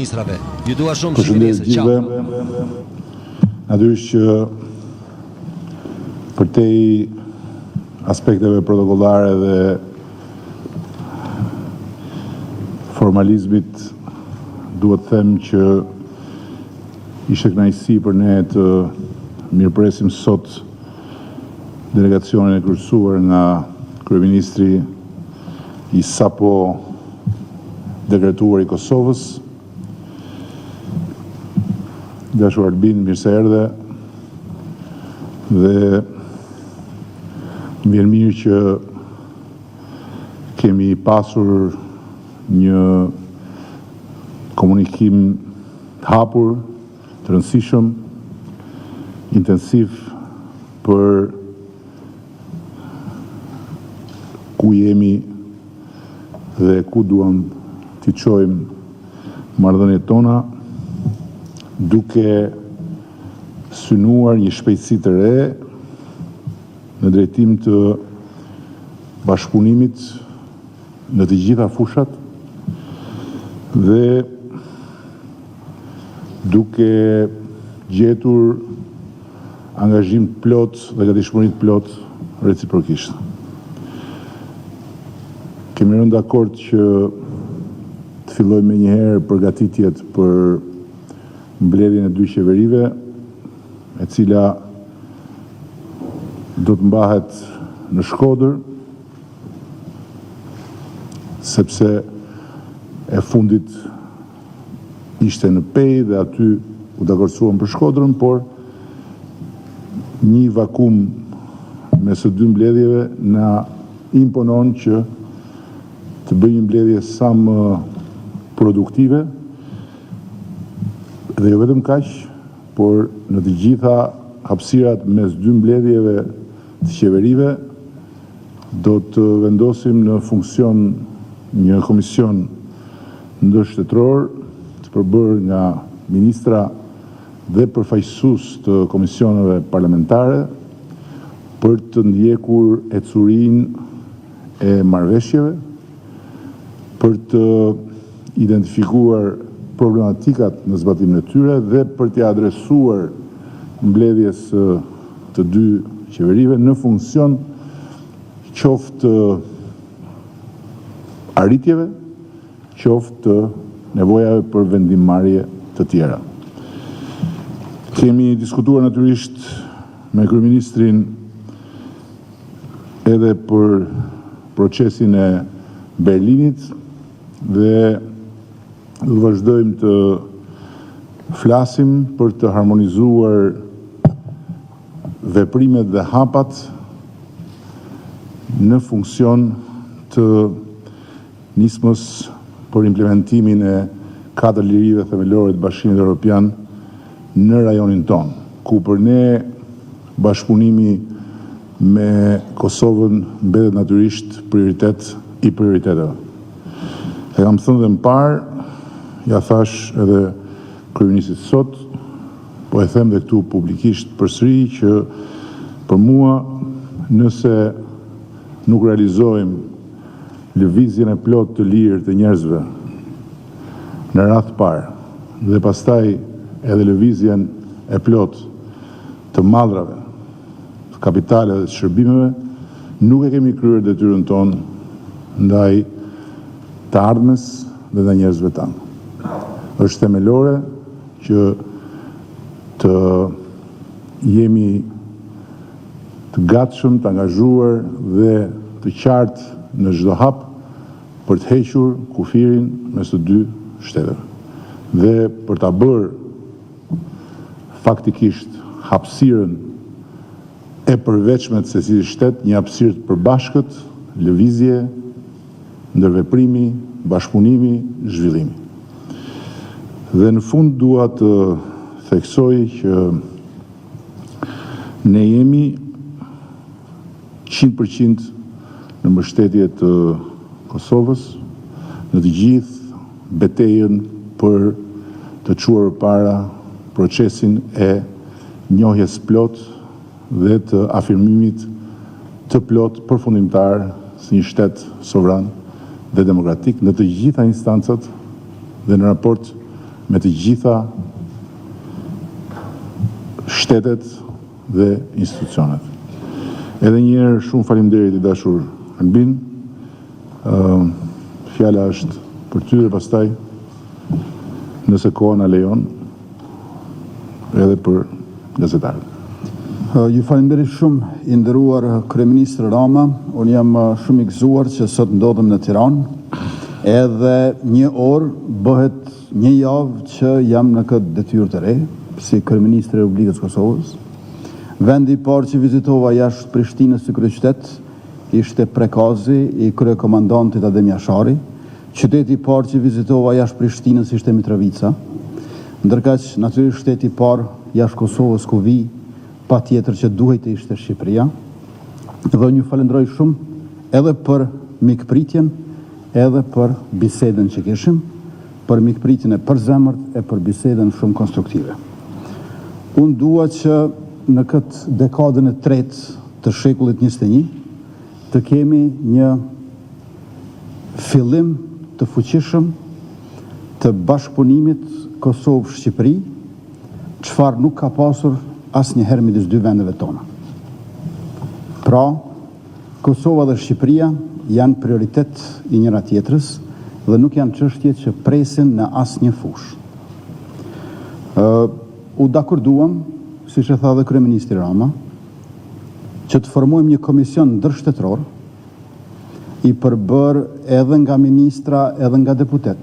Ministrave. Ju dua shumë shpërblyesë. Ciao. Natyrisht që përtej aspekteve protokollare dhe formalizmit, duhet të them që ishte kënaqësi për ne të mirëpresim sot delegacionin e kryesuar nga kryeministri i sapo dekretuar i Kosovës. Dashur Albin, mirë se erdhe. Dhe më vjen mirë që kemi pasur një komunikim të hapur, të rëndësishëm, intensiv për ku jemi dhe ku duam t'i çojmë marrëdhëniet tona, duke synuar një shpejtësi të re në drejtim të bashkëpunimit në të gjitha fushat dhe duke gjetur angazhim të plot dhe gatishmëri të plot reciprokisht. Kemi rënë dakord që të fillojmë menjëherë përgatitjet për mbledhjen e 2 qeverive, e cila do të mbahet në Shkodër, sepse e fundit ishte në Pej dhe aty u dakordsuam për Shkodrën, por një vakum mes së 2 mbledhjeve na imponon që të bëjmë një mbledhje sa më produktive dhe jo vetëm kaq, por në të gjitha hapësirat mes 2 mbledhjeve të qeverive do të vendosim në funksion një komision ndërshtetror të përbërë nga ministra dhe përfaqësues të komisioneve parlamentare për të ndjekur ecurinë e marrëveshjeve, për të identifikuar problematikat në zbatimin e tyre dhe për t'i adresuar mbledhjes të 2 qeverive në funksion qoftë arritjeve, qoftë nevojave për vendimmarrje të tjera. Kemi diskutuar natyrisht me kryeministrin edhe për procesin e Berlinit dhe do të vazhdojmë të flasim për të harmonizuar veprimet dhe hapat në funksion të nismës për implementimin e 4 lirive themelore të Bashkimit Evropian në rajonin ton, ku për ne bashkëpunimi me Kosovën mbetet natyrisht prioritet i prioriteteve. E kam thënë dhe më parë, ja thash edhe kryeministit sot, po e them dhe këtu publikisht përsëri që për mua, nëse nuk realizojmë lëvizjen e plot të lirë të njerëzve në radhë të parë dhe pastaj edhe lëvizjen e plot të mallrave, të kapitale dhe të shërbimeve, nuk e kemi kryer detyrën tonë ndaj të ardhmes dhe ndaj njerëzve tanë. Është themelore që të jemi të gatshëm, të angazhuar dhe të qartë në çdo hap për të hequr kufirin mes të 2 shteteve. Dhe për ta bërë faktikisht hapësirën e përveçme të secilit shtet një hapësirë të përbashkët, lëvizje, ndërveprimi, bashkëpunimi, zhvillimi. Dhe në fund dua të theksoj që ne jemi 100% në mbështetje të Kosovës në të gjithë betejën për të çuar para procesin e njohjes plot dhe të afirmimit të plot përfundimtar si një shtet sovran dhe demokratik në të gjitha instancat dhe në raport me të gjitha shtetet dhe institucionet. Edhe njëherë shumë faleminderit i dashur Albin. Fjala është për ty dhe pastaj, nëse koha na lejon, edhe për gazetarët. Ju falenderoj shumë i nderuar kryeministër Rama. Unë jam shumë i gëzuar që sot ndodhem në Tiranë. Edhe një orë bëhet një javë që jam në këtë detyrë të re, si kryeministër i Republikës Kosovës. Vendi i parë që vizitova jashtë Prishtinës si kryeqytet ishte Prekazi i kryekomandantit Adem Jashari. Qyteti i parë që vizitova jashtë Prishtinës ishte Mitrovica. Ndërkaq natyrisht shteti i parë jashtë Kosovës ku vi patjetër që duhet të ishte Shqipëria. Dhe unë ju falenderoj shumë edhe për mikpritjen, edhe për bisedën që kishim, për mikpritjen e përzemërt e për bisedën shumë konstruktive. Unë dua që në këtë dekadën e tretë të shekullit 21 të kemi një fillim të fuqishëm të bashkëpunimit Kosovë-Shqipëri, çfarë nuk ka pasur asnjëherë midis dy vendeve tona. Pra, Kosova dhe Shqipëria janë prioritet i njëra tjetrës dhe nuk janë çështje që presin në asnjë fushë. U dakorduam, siç e tha dhe kryeministri Rama, që të formojmë një komision ndërshtetror i përbër edhe nga ministra edhe nga deputet,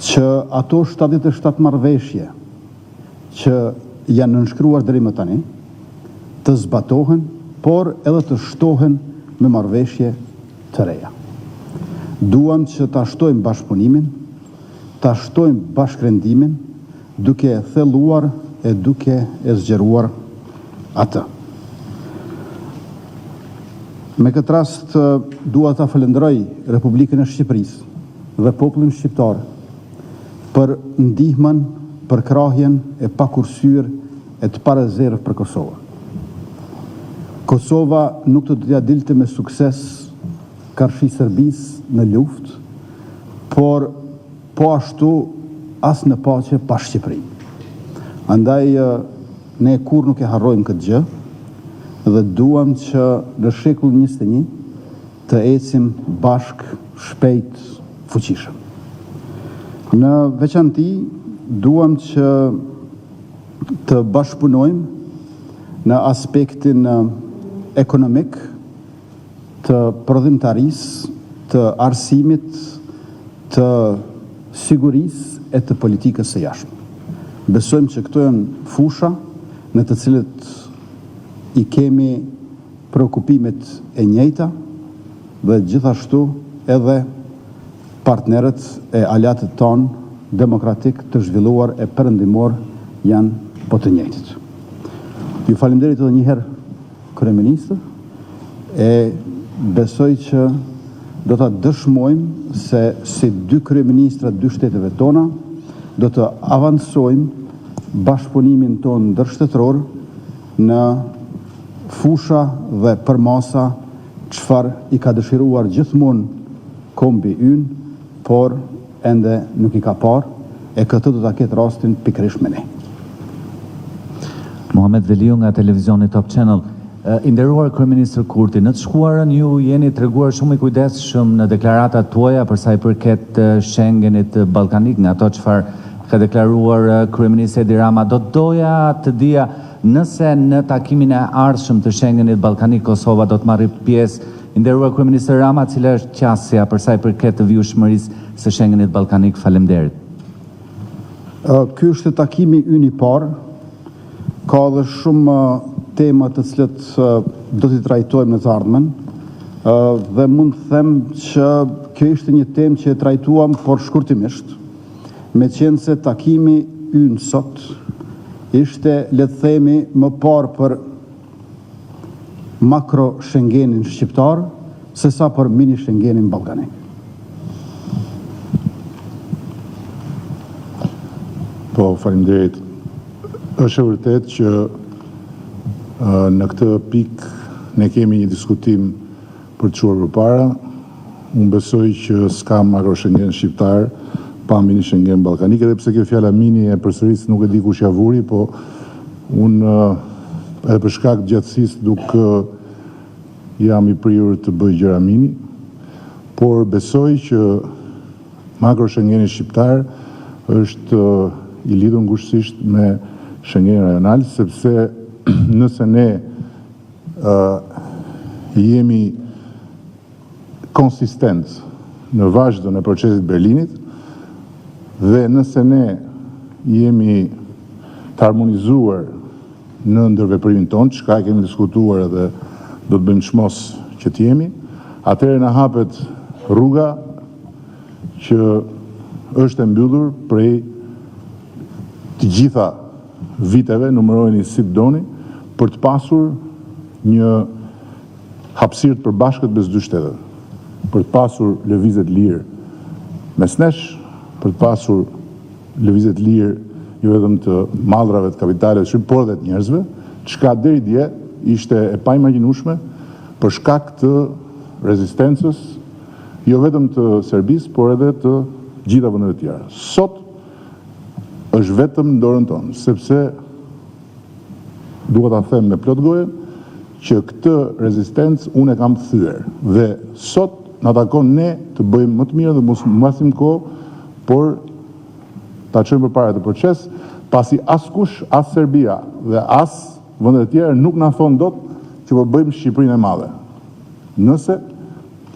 që ato 77 marrëveshje që janë nënshkruar deri më tani të zbatohen, por edhe të shtohen me marrëveshje të reja. Duam që ta shtojmë bashkëpunimin, ta shtojmë bashkërendimin, duke e thelluar e duke e zgjeruar atë. Me këtë rast dua ta falenderoj Republikën e Shqipërisë dhe popullin shqiptar për ndihmën, për krahjen e pakursyer e të parezerv për Kosovën. Kosova nuk do t'ja dilte me sukses karshi Serbisë në luftë, por po ashtu as në paqe pa Shqipërinë. Andaj ne kur nuk e harrojmë këtë gjë dhe duam që në shekullin 21 të ecim bashkë, shpejt, fuqishëm. Në veçanti duam që të bashkëpunojmë në aspektin ekonomik të prodhimtarisë, të arsimit, të sigurisë e të politikës së jashtme. Besojmë që këto janë fusha në të cilët i kemi preokupimet e njëjta dhe gjithashtu edhe partnerët e aleatët tonë demokratik të zhvilluar e perëndimor janë po të njëjtit. Ju falenderoj edhe një herë kryeministër, e besoj që do ta dëshmojmë se si dy kryeministra dy shteteve tona do të avancojmë bashkëpunimin tonë ndërshtetror në fusha dhe përmasa çfarë i ka dëshiruar gjithmonë kombi ynë, por ende nuk i ka parë, e këtë do ta ketë rastin pikërisht me ne. Muhamet Veliu nga televizioni Top Channel. I nderuar kryeministër Kurti, në të shkuarën ju jeni treguar shumë i kujdesshëm në deklaratat tuaja për sa i përket Schengenit ballkanik, nga ato çfarë ka deklaruar kryeministri Edi Rama. Do doja të dija nëse në takimin e ardhshëm të Schengenit ballkanik Kosova do të marrë pjesë. I nderuar kryeministër Rama, cila është qasja për sa i përket të vijshmërisë së Schengenit ballkanik? Faleminderit. Ky është takimi ynë i parë. Ka edhe shumë tema të cilët do t'i trajtojmë në të ardhmen, dhe mund të them që kjo ishte një temë që e trajtuam por shkurtimisht, me qenë se takimi ynë sot ishte, le të themi, më parë për makro Schengenin shqiptar, se sa për mini Schengenin ballkanik. Po, faleminderit. Është e vërtet që në këtë pikë ne kemi një diskutim për të çuar përpara. Unë besoj që s'ka makro Schengen shqiptar, pa mini Schengen Ballkanik, edhe pse kjo fjala mini e përsëris nuk e di kush ja vuri, po unë edhe për shkak gjatësisë jam i prirur të bëj gjëra mini, por besoj që makro Schengeni shqiptar është i lidhur ngushësisht me Schengen rajonal, sepse nëse ne jemi konsistent në vazhdon e procesit Berlinit dhe nëse ne jemi të harmonizuar në ndërveprimin tonë, çka e kemi diskutuar edhe do të bëjmë çmos që të jemi, atëherë na hapet rruga që është e mbyllur prej të gjitha viteve, numërojeni si të doni, për të pasur një hapësirë të përbashkët mes dy shteteve, për të pasur lëvizje të lirë mes nesh, për të pasur lëvizje të lirë jo vetëm të mallrave, të kapitalet, por edhe të njerëzve, çka deri dje ishte e paimagjinueshme për shkak të rezistencës jo vetëm të Serbisë, por edhe të gjitha vendeve të tjera. Sot është vetëm në dorën tonë, sepse duhet ta them me plot goje që këtë rezistencë unë e kam thyer dhe sot na takon ne të bëjmë më të mirë dhe mos masim kohë, por ta çojmë përpara të proces, pasi askush, as Serbia dhe as vendet e tjera nuk na thon dot që po bëjmë Shqipërinë e madhe. Nëse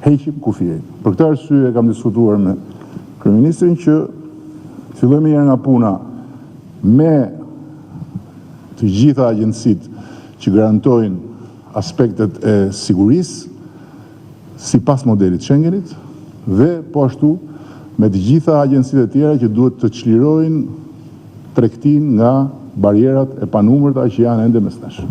heqim kufirin. Për këtë arsye kam diskutuar me kryeministrin që fillojmë njëherë nga puna me të gjitha agjencitë që garantojnë aspektet e sigurisë sipas modelit Schengenit dhe po ashtu me të gjitha agjencitë e tjera që duhet të çlirojnë tregtinë nga barierat e panumërta që janë ende mes nesh.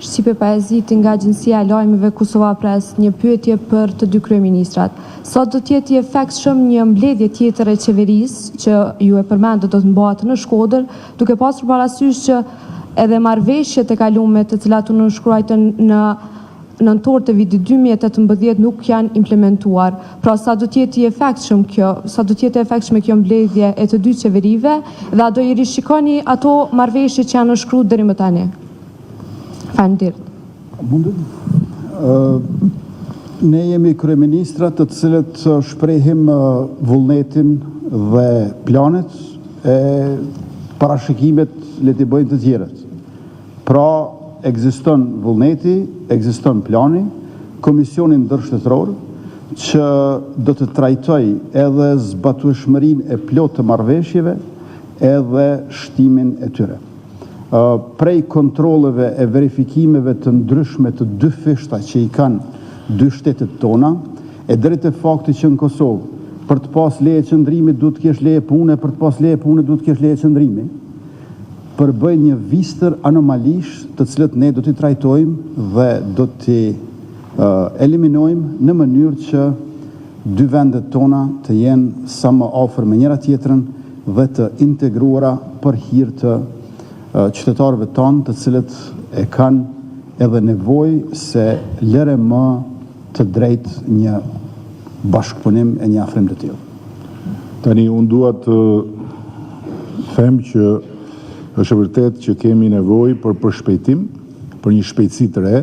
Shqipe Pajaziti nga Agjencia e Lajmeve Kosova Press, një pyetje për të dy kryeministrat. Sot do të jetë i efektshëm një mbledhje tjetër e qeverisë që ju e përmendët do të mbahet në Shkodër, duke pasur parasysh që edhe marrëveshjet e kaluara të cilat u nënshkruajtën në nëntor të vitit 2018 nuk janë implementuar. Pra sa do të jetë i efektshëm kjo mbledhje e të dy qeverive dhe a do i rishikoni ato marrëveshje që janë nënshkruar deri më tani? Ne jemi kryeministrat të cilët shprehim vullnetin dhe planet e parashikimet le të bëjnë të tjerët. Pra, ekziston vullneti, ekziston plani, Komisioni ndërshtetëror që do të trajtoj edhe zbatueshmërinë e plotë të marrëveshjeve edhe shtimin e tyre. Prej kontrolleve e verifikimeve të ndryshme të dy fishta që i kanë dy shtetet tona, e drejt e fakti që në Kosovë, për të pas leje qëndrimi duhet të kesh leje pune, për të pas leje pune duhet të kesh leje qëndrimi, përbëj një vistër anomalish të cilët ne do t'i trajtojmë dhe do t'i eliminojmë në mënyrë që dy vendet tona të jenë sa më afër me njëra tjetrën dhe të integruara për hir të qytetarëve tonë të cilët e kanë edhe nevojë se lëre më të drejtë një bashkëpunim e një afrim të tillë. Tani unë dua të them që është vërtet që kemi nevojë për përshpejtim, për një shpejtësi të re.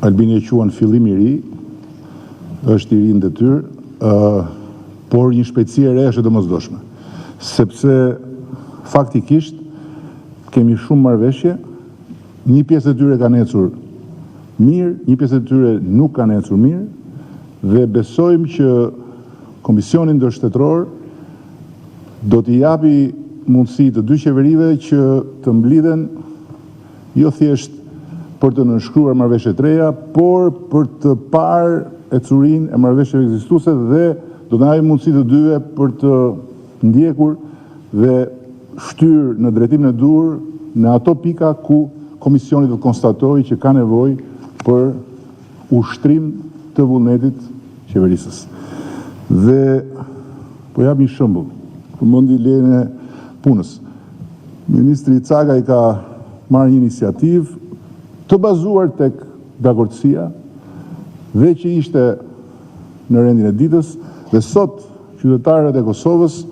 Albini e quan fillim i ri, është i ri në detyrë, por një shpejtësi e re është e domosdoshme, sepse faktikisht kemi shumë marrëveshje, një pjesë e tyre kanë ecur mirë, një pjesë e tyre nuk kanë ecur mirë, dhe besojmë që Komisioni ndërshtetëror do t'i japi mundësi të dy qeverive që të mblidhen jo thjesht për të nënshkruar marrëveshje të reja, por për të parë ecurinë e marrëveshjeve ekzistuese dhe do të na japë mundësi të dyve për të ndjekur dhe shtyr në drejtimin e dur në ato pika ku Komisioni do të konstatojë që ka nevojë për ushtrim të vullnetit qeverisës. Dhe po jap një shembull, përmendi lejen e punës. Ministri Caga i ka marrë një iniciativë të bazuar tek dakordësia dhe që ishte në rendin e ditës dhe sot qytetarët e Kosovës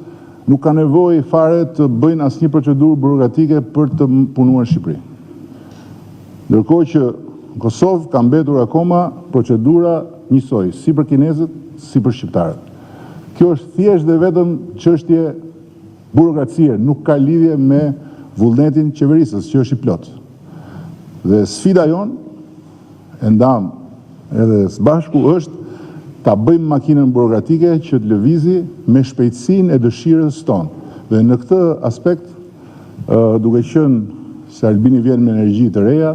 nuk ka nevojë fare të bëjnë asnjë procedurë burokratike për të punuar në Shqipëri. Ndërkohë që në Kosovë ka mbetur akoma procedura njësoj, si për kinezët, si për shqiptarët. Kjo është thjesht dhe vetëm çështje burokracie, nuk ka lidhje me vullnetin qeverisës, që është i plot. Dhe sfida jonë, e ndam edhe së bashku, është ta bëjmë makinën burokratike që të lëvizi me shpejtësinë e dëshirës tonë. Dhe në këtë aspekt, duke qenë se Albini vjen me energji të reja,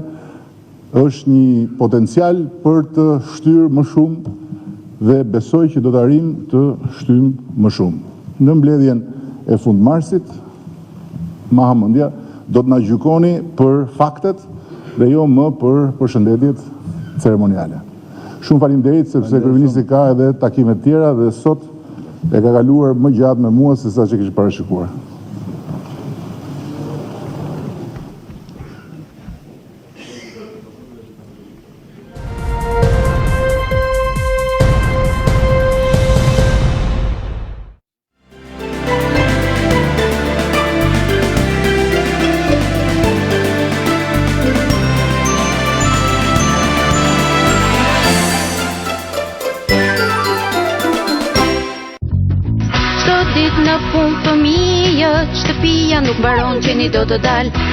është një potencial për të shtyrë më shumë dhe besoj që do të arrijmë të shtyjmë më shumë. Në mbledhjen e fundmarsit, Mahamendja do të na gjykoni për faktet dhe jo më për përshëndetjet ceremoniale. Shumë faleminderit sepse kryeministri ka edhe takime të tjera dhe sot e ka kaluar më gjatë me mua se sa që kishte parashikuar. Në punë fëmijët, shtëpia nuk mbaron që një do të dalë,